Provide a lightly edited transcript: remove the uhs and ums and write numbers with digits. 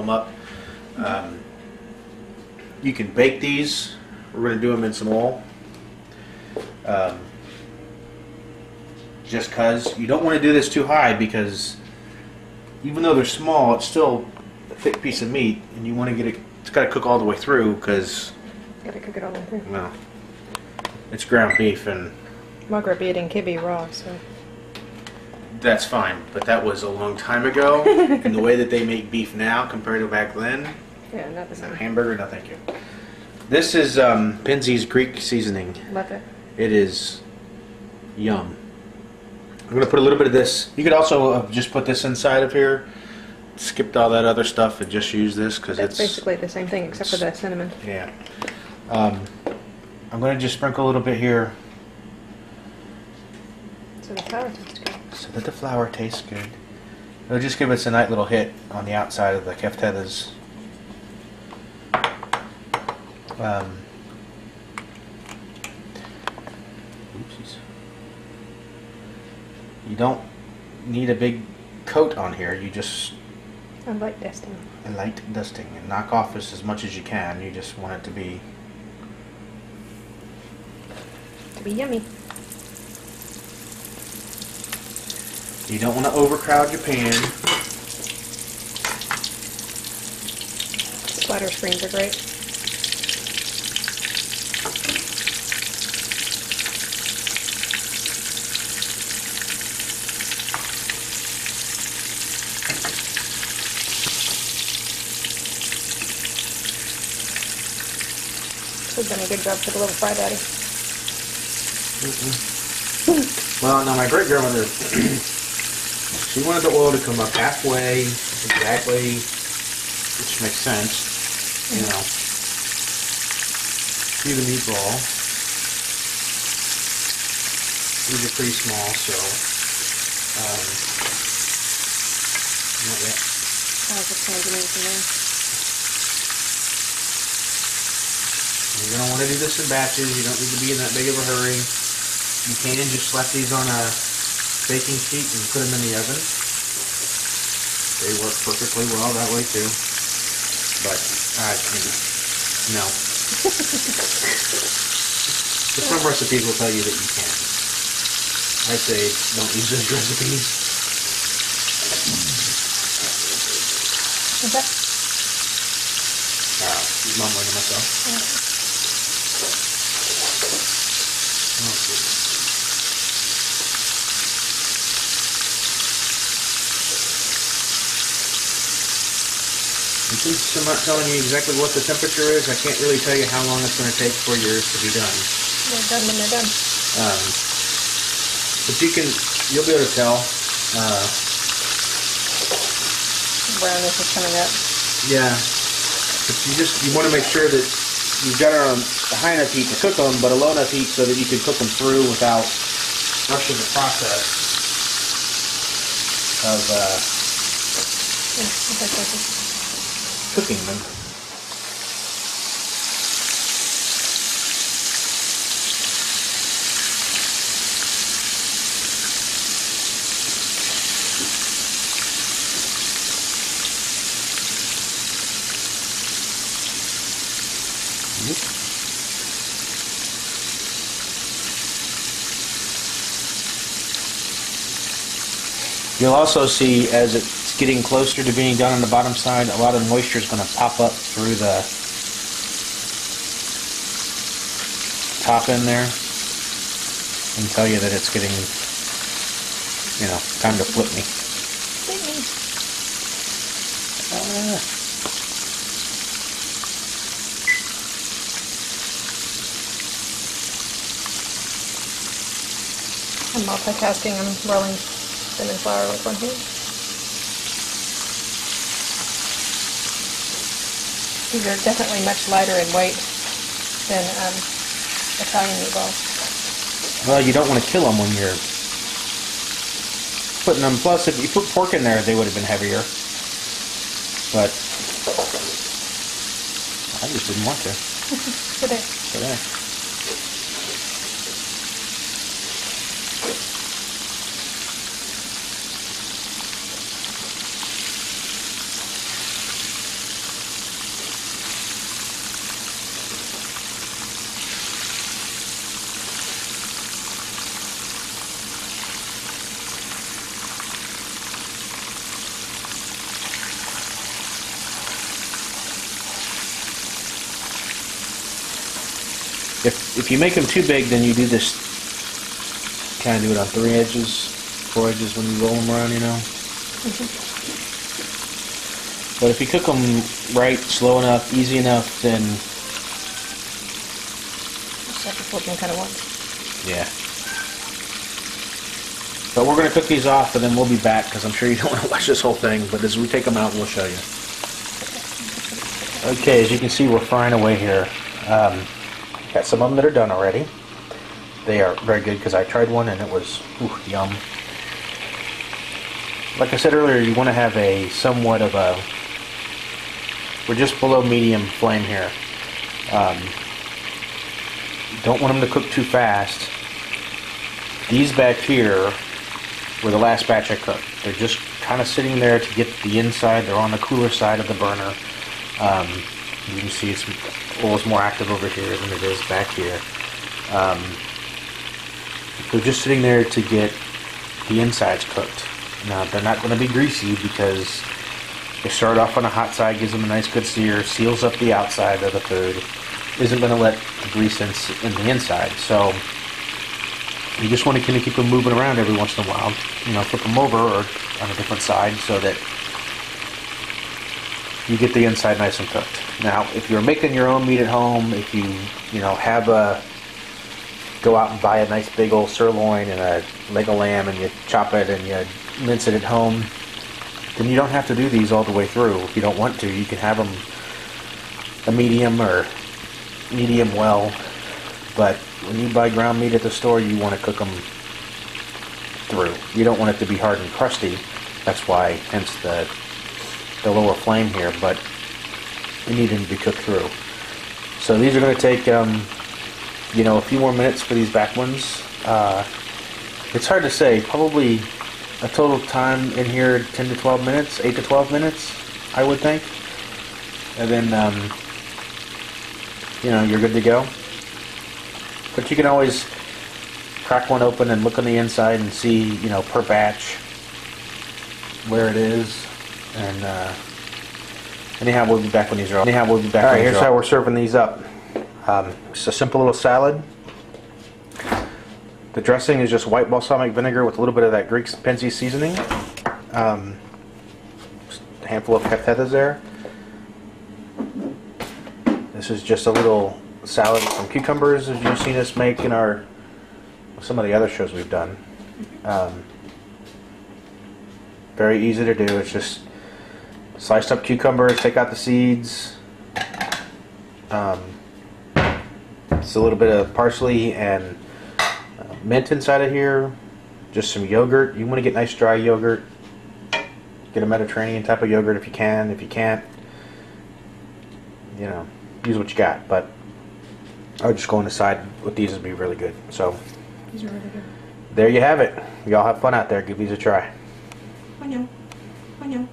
them up. You can bake these. We're going to do them in some oil. Just because you don't want to do this too high, because even though they're small, it's still a thick piece of meat, and you want to get it. It's got to cook all the way through, because got to cook it all the way through. Well, it's ground beef, and Margaret being kibbe raw, so that's fine. But that was a long time ago, and the way that they make beef now compared to back then. Yeah, not the same. Hamburger, no thank you. This is Penzeys Greek seasoning. Love it. It is yum. I'm going to put a little bit of this. You could also just put this inside of here. Skipped all that other stuff and just use this because it's basically the same thing except for the cinnamon. Yeah. I'm going to just sprinkle a little bit here. So the flour tastes good. So that the flour tastes good. It'll just give us a nice little hit on the outside of the Keftedes. Oopsies. You don't need a big coat on here. You just I like dusting. light dusting and knock off this as much as you can. You just want it to be Yummy. You don't want to overcrowd your pan. Splatter screens are great. This has done a good job for the little fry daddy. Well, now my great grandmother, she wanted the oil to come up halfway, exactly, which makes sense, you know, to the meatball. These are pretty small, so, not yet. I was just going to give me some there. You're going to want to do this in batches. You don't need to be in that big of a hurry. You can just slap these on a baking sheet and put them in the oven. They work perfectly well that way too. But no. But some recipes will tell you that you can. I say don't use those recipes. What's that? Mumbling to myself. Yeah. And since I'm not telling you exactly what the temperature is, I can't really tell you how long it's going to take for yours to be done. They're done when they're done. But you'll be able to tell. Brownness is coming up. Yeah. But you want to make sure that you've got it on a high enough heat to cook them, but a low enough heat so that you can cook them through without rushing the process of cooking them. You'll also see as it's getting closer to being done on the bottom side, a lot of moisture is going to pop up through the top in there and tell you that it's getting, you know, time to flip me. I'm multitasking. I'm rolling cinnamon flour with one hand. These are definitely much lighter in weight than Italian meatballs. Well, you don't want to kill them when you're putting them. Plus, if you put pork in there, they would have been heavier. But I just didn't want to. Today. If you make them too big, then you do this, kind of do it on 3 edges, 4 edges when you roll them around, you know. But if you cook them right, slow enough, easy enough, then... Just have to flip them kind of once. Yeah. But we're going to cook these off, and then we'll be back, because I'm sure you don't want to watch this whole thing, but as we take them out, we'll show you. Okay, as you can see, we're frying away here. Got some of them that are done already. They are very good, because I tried one, and it was, yum. Like I said earlier, you want to have a somewhat of a... We're just below medium flame here. Don't want them to cook too fast. These back here were the last batch I cooked. They're just kind of sitting there to get the inside. They're on the cooler side of the burner. You can see it's almost more active over here than it is back here. They're just sitting there to get the insides cooked. Now, they're not going to be greasy because they start off on a hot side, gives them a nice good sear, seals up the outside of the food, isn't going to let the grease in the inside. So you just want to kind of keep them moving around every once in a while. You know, flip them over or on a different side so that you get the inside nice and cooked. Now, if you're making your own meat at home, if you have go out and buy a nice big old sirloin and a leg of lamb and you chop it and you mince it at home, then you don't have to do these all the way through. If you don't want to, you can have them a medium or medium well. But when you buy ground meat at the store, you want to cook them through. You don't want it to be hard and crusty. That's why, hence the lower flame here, but you need them to be cooked through. So these are going to take, a few more minutes for these back ones. It's hard to say. Probably a total time in here 10 to 12 minutes, 8 to 12 minutes, I would think. And then, you're good to go. But you can always crack one open and look on the inside and see, per batch where it is. And anyhow, we'll be back when these are all. Alright, here's how we're serving these up. Just a simple little salad. The dressing is just white balsamic vinegar with a little bit of that Greek Penzi seasoning. Just a handful of Keftedes there. This is just a little salad with some cucumbers, as you've seen us make in some of the other shows we've done. Very easy to do. It's just sliced up cucumbers, take out the seeds. It's a little bit of parsley and mint inside of here. Just some yogurt. You want to get nice dry yogurt. Get a Mediterranean type of yogurt if you can. If you can't, use what you got. But I would just go on the side with these would be really good. So These are really good. there you have it. Y'all have fun out there. Give these a try. I know. I know.